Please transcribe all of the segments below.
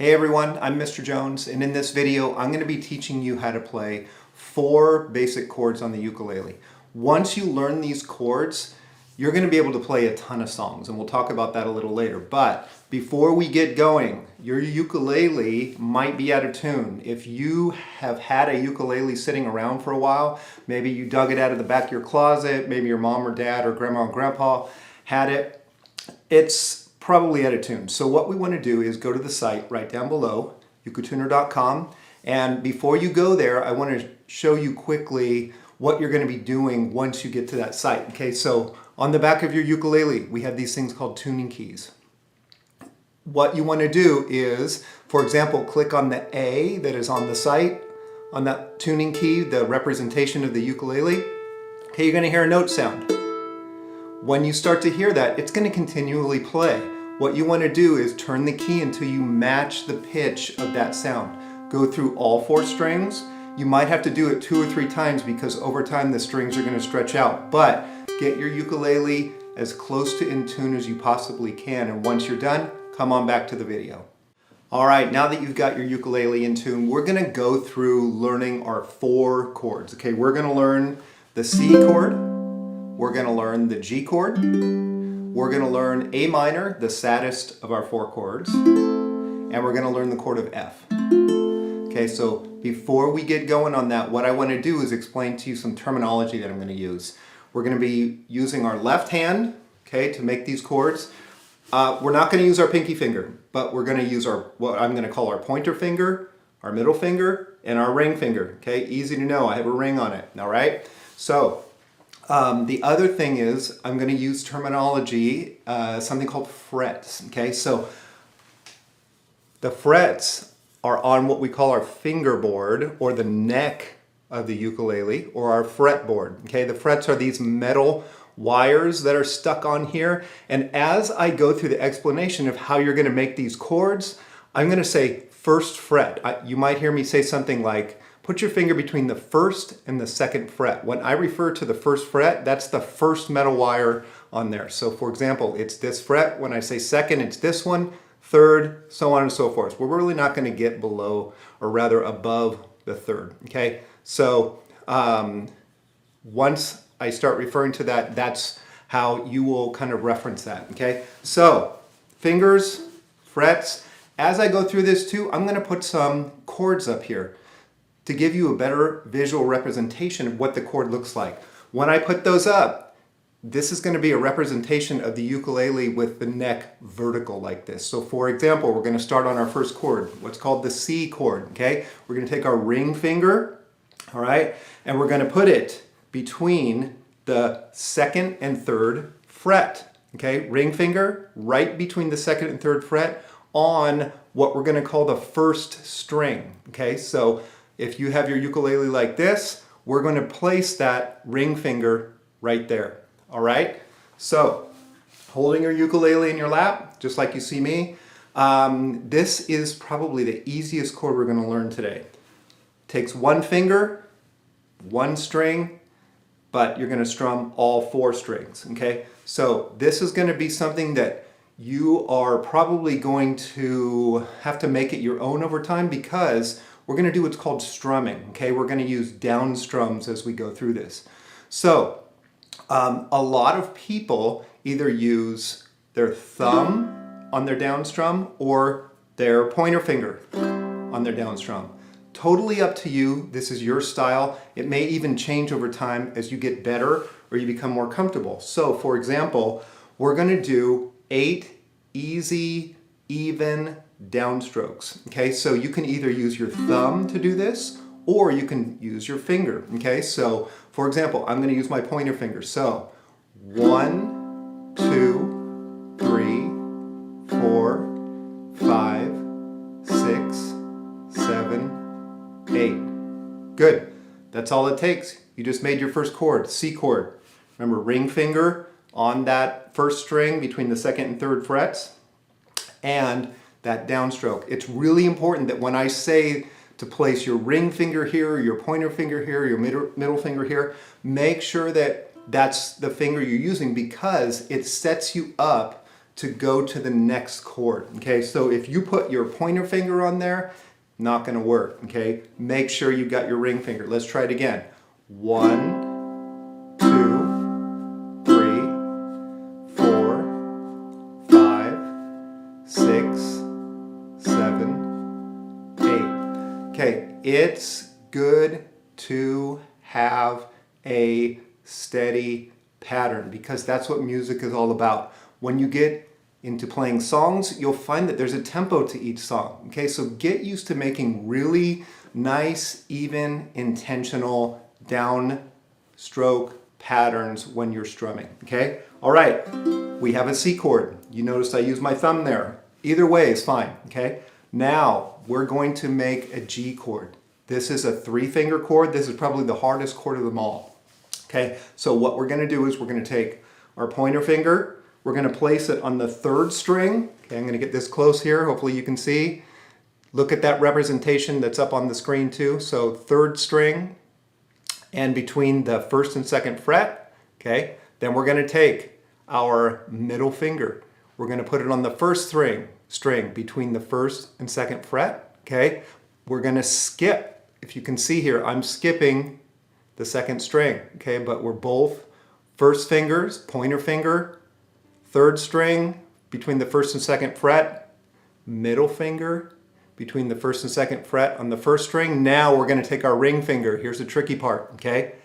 Hey everyone, I'm Mr. Jones, and in this video I'm going to be teaching you how to play 4 basic chords on the ukulele. Once you learn these chords, you're going to be able to play a ton of songs, and we'll talk about that a little later. But before we get going, your ukulele might be out of tune. If you have had a ukulele sitting around for a while, maybe you dug it out of the back of your closet, maybe your mom or dad or grandma and grandpa had it, it's probably out of tune. So what we want to do is go to the site right down below, ukutuner.com, and before you go there, I want to show you quickly what you're going to be doing once you get to that site. Okay, so on the back of your ukulele, we have these things called tuning keys. What you want to do is, for example, click on the A that is on the site, on that tuning key, the representation of the ukulele. Okay, you're going to hear a note sound. When you start to hear that, it's going to continually play. What you want to do is turn the key until you match the pitch of that sound. Go through all 4 strings. You might have to do it 2 or 3 times because over time the strings are going to stretch out. But get your ukulele as close to in tune as you possibly can. And once you're done, come on back to the video. All right, now that you've got your ukulele in tune, we're going to go through learning our 4 chords. Okay, we're going to learn the C chord. We're going to learn the G chord. We're going to learn A minor, the saddest of our 4 chords. And we're going to learn the chord of F. Okay, so before we get going on that, what I want to do is explain to you some terminology that I'm going to use. We're going to be using our left hand, okay, to make these chords. We're not going to use our pinky finger, but we're going to use what I'm going to call our pointer finger, our middle finger, and our ring finger. Okay, easy to know. I have a ring on it. All right, so the other thing is I'm going to use terminology, something called frets. Okay, so the frets are on what we call our fingerboard or the neck of the ukulele or our fretboard. Okay, the frets are these metal wires that are stuck on here. And as I go through the explanation of how you're going to make these chords, I'm going to say first fret. You might hear me say something like, put your finger between the first and the second fret. When I refer to the first fret, that's the first metal wire on there. So for example, it's this fret. When I say second, it's this one, third, so on and so forth. We're really not going to get below, or rather above the third. Okay, so once I start referring to that, that's how you will kind of reference that. Okay, so fingers, frets. As I go through this too, I'm going to put some chords up here to give you a better visual representation of what the chord looks like. When I put those up, this is going to be a representation of the ukulele with the neck vertical like this. So for example, we're going to start on our first chord, what's called the C chord, okay? We're going to take our ring finger, all right, and we're going to put it between the 2nd and 3rd fret, okay? Ring finger right between the 2nd and 3rd fret on what we're going to call the first string, okay? So if you have your ukulele like this, we're going to place that ring finger right there, all right? So, holding your ukulele in your lap, just like you see me, this is probably the easiest chord we're going to learn today. Takes 1 finger, 1 string, but you're going to strum all 4 strings, okay? So this is going to be something that you are probably going to have to make it your own over time because we're going to do what's called strumming, okay? We're going to use down strums as we go through this. So, a lot of people either use their thumb on their down strum or their pointer finger on their down strum. Totally up to you. This is your style. It may even change over time as you get better or you become more comfortable. So, for example, we're going to do 8 easy, even downstrokes. Okay, so you can either use your thumb to do this or you can use your finger. Okay, so for example, I'm going to use my pointer finger. So 1, 2, 3, 4, 5, 6, 7, 8. Good. That's all it takes. You just made your first chord, C chord. Remember, ring finger on that first string between the 2nd and 3rd frets and that downstroke. It's really important that when I say to place your ring finger here, your pointer finger here, your middle finger here, make sure that that's the finger you're using because it sets you up to go to the next chord. Okay, so if you put your pointer finger on there, not going to work. Okay, make sure you got your ring finger. Let's try it again. 1, 2, 3, 4, 5, 6, 7, 8. Okay, it's good to have a steady pattern because that's what music is all about. When you get into playing songs, you'll find that there's a tempo to each song. Okay, so get used to making really nice, even, intentional downstroke patterns when you're strumming. Okay, all right, we have a C chord. You notice I use my thumb there. Either way is fine. Okay, now we're going to make a G chord. This is a 3-finger chord. This is probably the hardest chord of them all. Okay, so what we're going to do is we're going to take our pointer finger, we're going to place it on the 3rd string. Okay, I'm going to get this close here. Hopefully you can see. Look at that representation that's up on the screen too. So 3rd string and between the 1st and 2nd fret. Okay, then we're going to take our middle finger. We're going to put it on the 1st string between the 1st and 2nd fret. Okay, we're going to skip. If you can see here, I'm skipping the 2nd string. Okay, but we're both 1st fingers, pointer finger, 3rd string between the 1st and 2nd fret, middle finger between the 1st and 2nd fret on the 1st string. Now we're going to take our ring finger. Here's the tricky part, okay?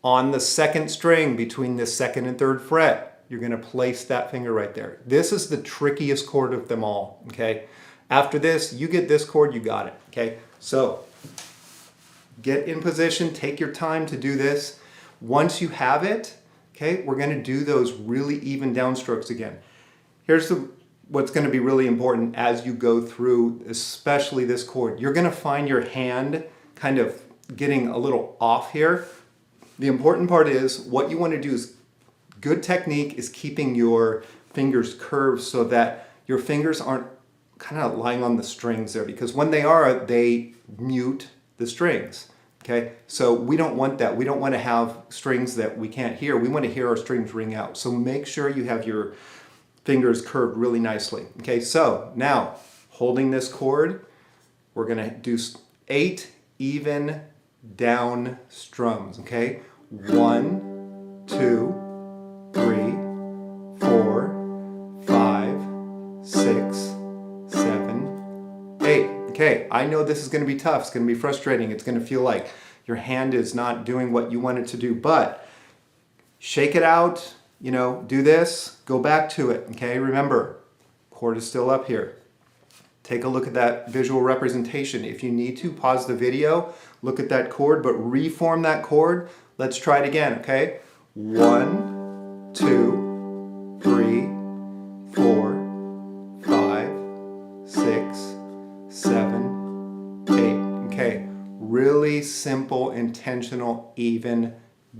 On the 2nd string between the 2nd and 3rd fret, you're going to place that finger right there. This is the trickiest chord of them all, okay? After this, you get this chord, you got it, okay? So get in position, take your time to do this. Once you have it, okay, we're going to do those really even downstrokes again. Here's what's going to be really important as you go through, especially this chord. You're going to find your hand kind of getting a little off here. The important part is what you want to do is good technique is keeping your fingers curved so that your fingers aren't kind of lying on the strings there, because when they are, they mute the strings. Okay, so we don't want that. We don't want to have strings that we can't hear. We want to hear our strings ring out. So make sure you have your fingers curved really nicely. Okay, so now holding this chord, we're going to do 8 even down strums. Okay, 1, 2, 3, 4, 5, 6, 7, 8. Okay, I know this is going to be tough. It's going to be frustrating. It's going to feel like your hand is not doing what you want it to do, but shake it out, you know, do this, go back to it, okay? Remember, chord is still up here. Take a look at that visual representation. If you need to, pause the video, look at that chord, but reform that chord. Let's try it again, okay? 1, 2, 3, 4, 5, 6, 7, 8. Okay, really simple, intentional, even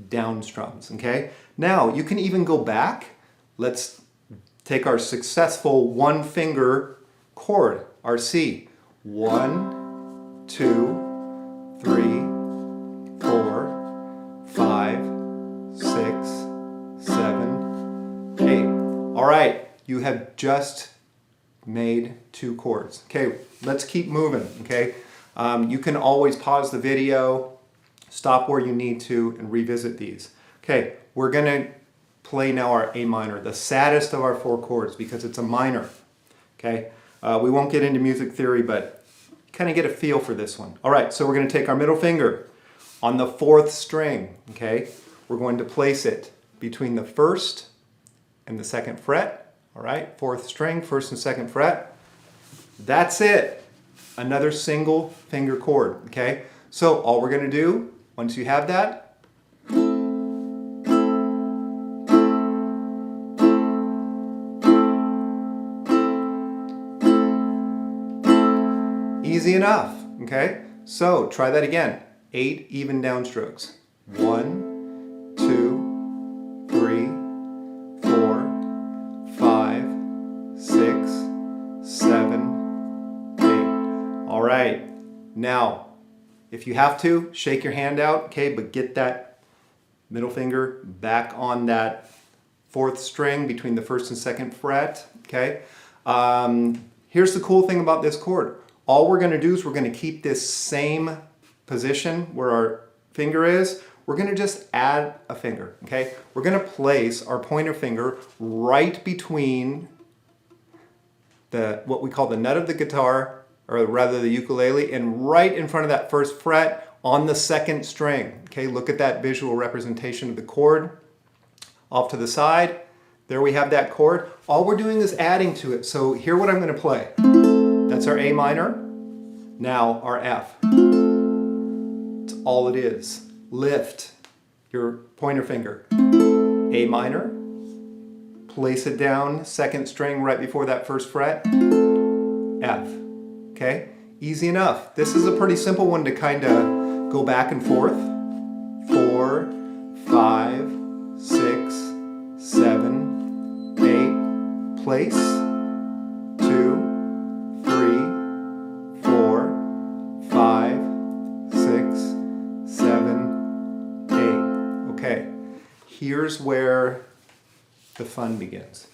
down strums. Okay, now you can even go back. Let's take our successful 1-finger chord, our C. 1, 2, 3, 4, 5, 6, 7, 8. All right, you have just made 2 chords. Okay, let's keep moving, okay? You can always pause the video, stop where you need to, and revisit these. Okay, we're gonna play now our A minor, the saddest of our 4 chords because it's a minor, okay? We won't get into music theory, but kind of get a feel for this one. All right, so we're gonna take our middle finger on the 4th string, okay? We're going to place it between the 1st and the 2nd fret. All right, 4th string, 1st and 2nd fret. That's it. Another single finger chord, okay? So all we're gonna do, once you have that, easy enough, okay? So try that again. 8 even downstrokes. 1, 2, 3, 4, 5, 6, 7, 8. All right. Now, if you have to, shake your hand out, okay, but get that middle finger back on that 4th string between the 1st and 2nd fret, okay? Here's the cool thing about this chord. All we're gonna do is we're gonna keep this same position where our finger is. We're gonna just add a finger, okay? We're gonna place our pointer finger right between what we call the nut of the guitar, or rather the ukulele, and right in front of that first fret on the second string. Okay, look at that visual representation of the chord. Off to the side, there we have that chord. All we're doing is adding to it. So here's what I'm going to play. That's our A minor. Now our F. That's all it is. Lift your pointer finger. A minor. Place it down, second string right before that first fret. F. Okay? Easy enough. This is a pretty simple one to kind of go back and forth. 4, 5, 6, 7, 8. Place. 2, 3, 4, 5, 6, 7, 8. Okay. Here's where the fun begins.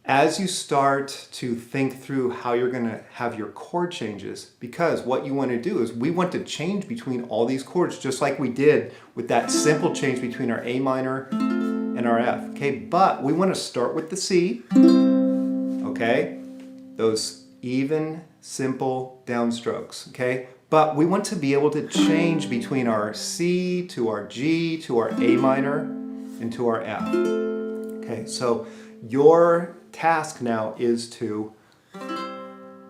As you start to think through how you're going to have your chord changes, because what you want to do is we want to change between all these chords just like we did with that simple change between our A minor and our F. Okay, but we want to start with the C. Okay, those even, simple downstrokes. Okay, but we want to be able to change between our C to our G to our A minor and to our F. Okay, so your task now is to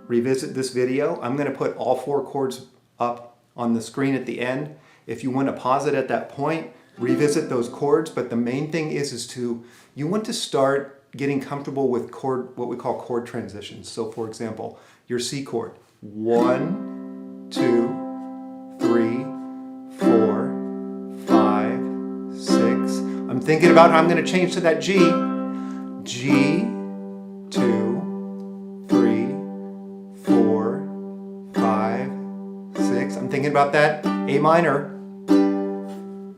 revisit this video. I'm going to put all 4 chords up on the screen at the end. If you want to pause it at that point, revisit those chords, but the main thing is you want to start getting comfortable with what we call chord transitions. So for example, your C chord, 1, 2, 3, 4, 5, 6. I'm thinking about how I'm going to change to that G. G, 2, 3, 4, 5, 6. I'm thinking about that A minor.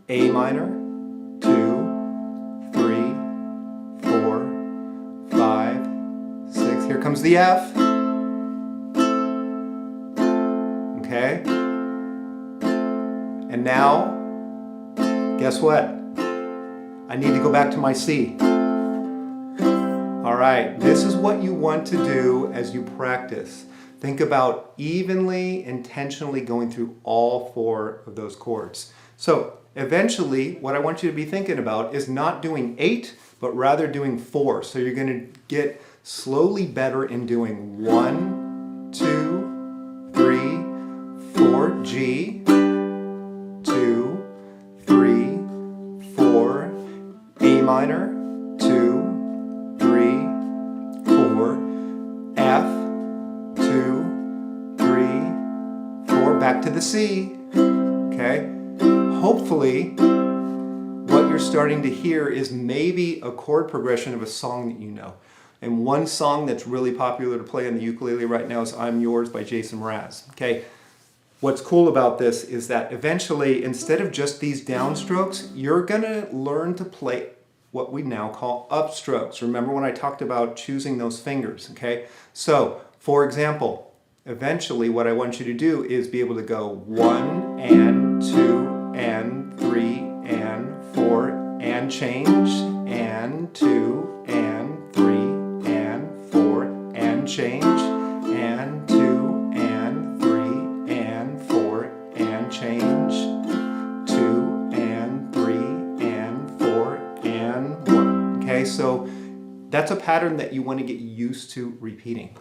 A minor, 2, 3, 4, 5, 6. Here comes the F. Okay. And now, guess what? I need to go back to my C. All right, this is what you want to do as you practice. Think about evenly, intentionally going through all 4 of those chords. So eventually, what I want you to be thinking about is not doing 8, but rather doing 4. So you're going to get slowly better in doing 1, 2, 3, 4, G, 2, 3, 4, A minor, 2, 3, 4, F, 2, 3, 4, back to the C. Okay? Hopefully, what you're starting to hear is maybe a chord progression of a song that you know. And one song that's really popular to play on the ukulele right now is I'm Yours by Jason Mraz. Okay? What's cool about this is that eventually, instead of just these downstrokes, you're going to learn to play what we now call upstrokes. Remember when I talked about choosing those fingers, okay? So, for example, eventually what I want you to do is be able to go 1 and 2 and 3 and 4 and change, and 2 and 3 and 4 and change, and 2 and 3 and 4 and change, 2 and 3 and 4 and 1. Okay, so that's a pattern that you want to get used to repeating.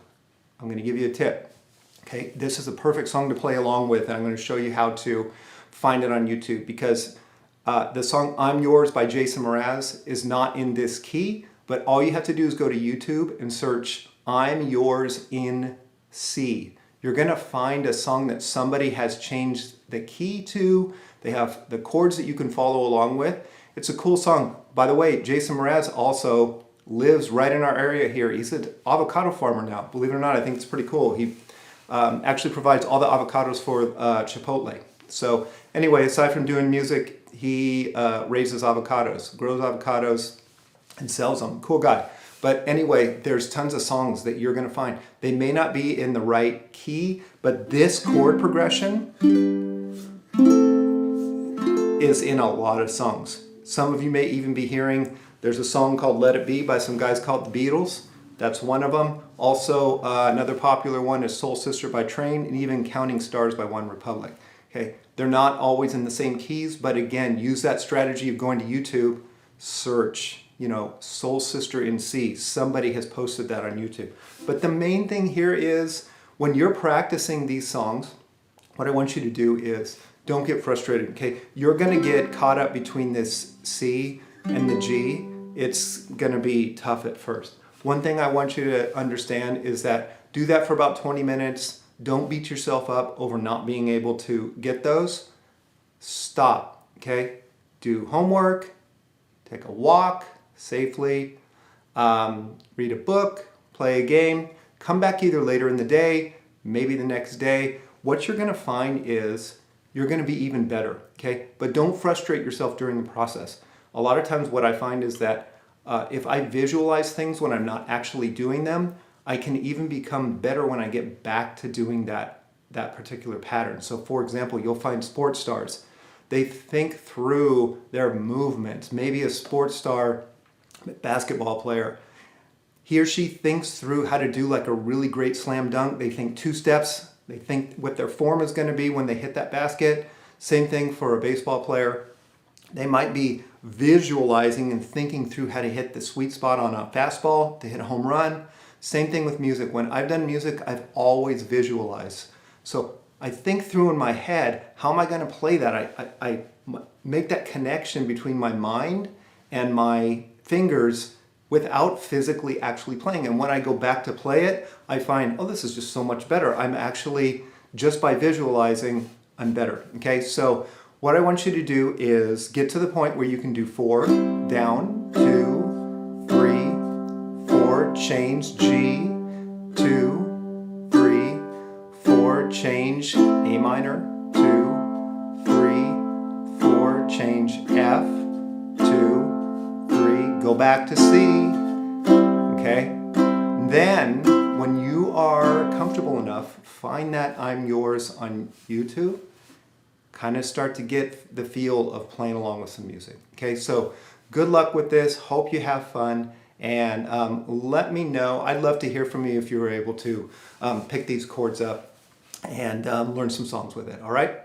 I'm going to give you a tip. Okay, this is a perfect song to play along with, and I'm going to show you how to find it on YouTube, because the song I'm Yours by Jason Mraz is not in this key, but all you have to do is go to YouTube and search I'm Yours in C. You're going to find a song that somebody has changed the key to. They have the chords that you can follow along with. It's a cool song. By the way, Jason Mraz also lives right in our area here. He's an avocado farmer now. Believe it or not, I think it's pretty cool. He actually provides all the avocados for Chipotle. So anyway, aside from doing music, he raises avocados, grows avocados, and sells them. Cool guy. But anyway, there's tons of songs that you're going to find. They may not be in the right key, but this chord progression is in a lot of songs. Some of you may even be hearing, there's a song called Let It Be by some guys called the Beatles. That's one of them. Also, another popular one is Soul Sister by Train, and even Counting Stars by One Republic. Okay, they're not always in the same keys, but again, use that strategy of going to YouTube, search, Soul Sister in C. Somebody has posted that on YouTube. But the main thing here is when you're practicing these songs, what I want you to do is don't get frustrated, okay? You're gonna get caught up between this C and the G. It's gonna be tough at first. One thing I want you to understand is that do that for about 20 minutes. Don't beat yourself up over not being able to get those. Stop, okay? Do homework, take a walk safely, read a book, play a game, come back either later in the day, maybe the next day. What you're gonna find is you're gonna be even better, okay? But don't frustrate yourself during the process. A lot of times what I find is that if I visualize things when I'm not actually doing them, I can even become better when I get back to doing that particular pattern. So for example, you'll find sports stars. They think through their movements. Maybe a sports star basketball player, he or she thinks through how to do like a really great slam dunk. They think 2 steps. They think what their form is going to be when they hit that basket. Same thing for a baseball player. They might be visualizing and thinking through how to hit the sweet spot on a fastball to hit a home run. Same thing with music. When I've done music, I've always visualized. So I think through in my head, how am I going to play that? I make that connection between my mind and my fingers without physically actually playing. And when I go back to play it, I find, oh, this is just so much better. I'm actually, just by visualizing, I'm better. Okay, so what I want you to do is get to the point where you can do 4, down, 2, 3, 4, change G, 2, 3, 4, change A minor, 2, 3, 4, change F, 2, 3, go back to C, okay? Then, when you are comfortable enough, find that I'm Yours on YouTube. Kind of start to get the feel of playing along with some music. Okay, so good luck with this. Hope you have fun. And let me know. I'd love to hear from you if you were able to pick these chords up and learn some songs with it. All right?